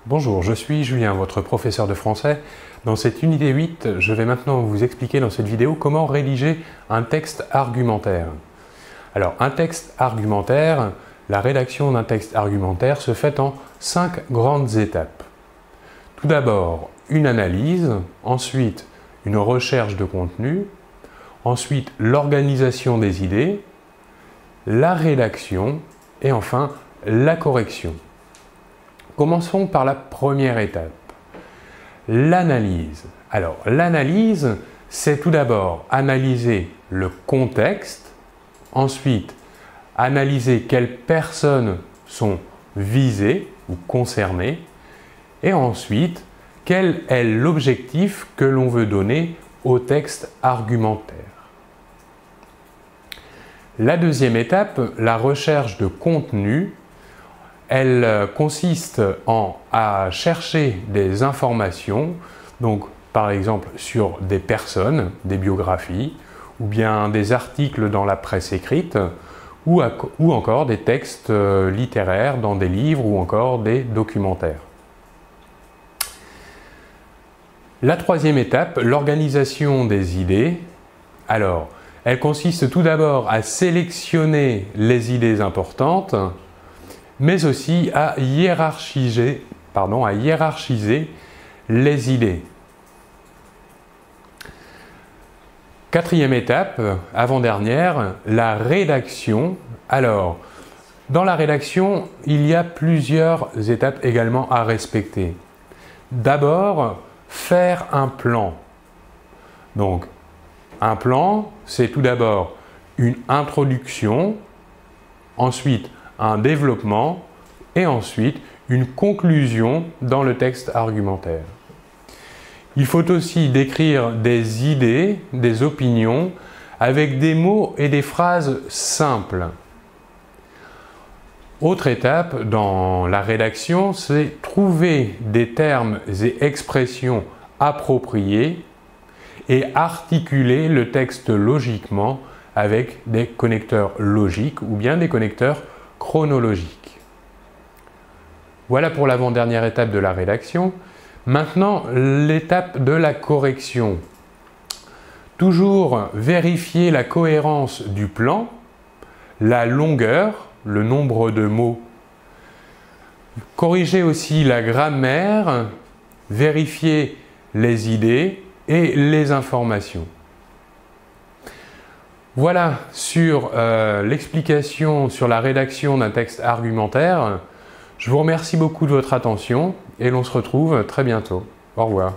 Bonjour, je suis Julien, votre professeur de français. Dans cette unité 8, je vais maintenant vous expliquer dans cette vidéo comment rédiger un texte argumentaire. Alors, un texte argumentaire, la rédaction d'un texte argumentaire se fait en 5 grandes étapes. Tout d'abord, une analyse, ensuite une recherche de contenu, ensuite l'organisation des idées, la rédaction et enfin la correction. Commençons par la première étape, l'analyse. Alors, l'analyse, c'est tout d'abord analyser le contexte, ensuite analyser quelles personnes sont visées ou concernées, et ensuite, quel est l'objectif que l'on veut donner au texte argumentaire. La deuxième étape, la recherche de contenu, elle consiste à chercher des informations, donc par exemple sur des personnes, des biographies, ou bien des articles dans la presse écrite, ou encore des textes littéraires dans des livres ou encore des documentaires. La troisième étape, l'organisation des idées. Alors, elle consiste tout d'abord à sélectionner les idées importantes, mais aussi à hiérarchiser les idées. Quatrième étape, avant-dernière, la rédaction. Alors, dans la rédaction, il y a plusieurs étapes également à respecter. D'abord, faire un plan. Donc, un plan, c'est tout d'abord une introduction, ensuite un développement et ensuite une conclusion dans le texte argumentaire. Il faut aussi décrire des idées, des opinions avec des mots et des phrases simples. Autre étape dans la rédaction, c'est trouver des termes et expressions appropriés et articuler le texte logiquement avec des connecteurs logiques ou bien des connecteurs chronologique. Voilà pour l'avant-dernière étape de la rédaction. Maintenant, l'étape de la correction. Toujours vérifier la cohérence du plan, la longueur, le nombre de mots. Corriger aussi la grammaire, vérifier les idées et les informations. Voilà sur l'explication sur la rédaction d'un texte argumentaire. Je vous remercie beaucoup de votre attention et l'on se retrouve très bientôt. Au revoir.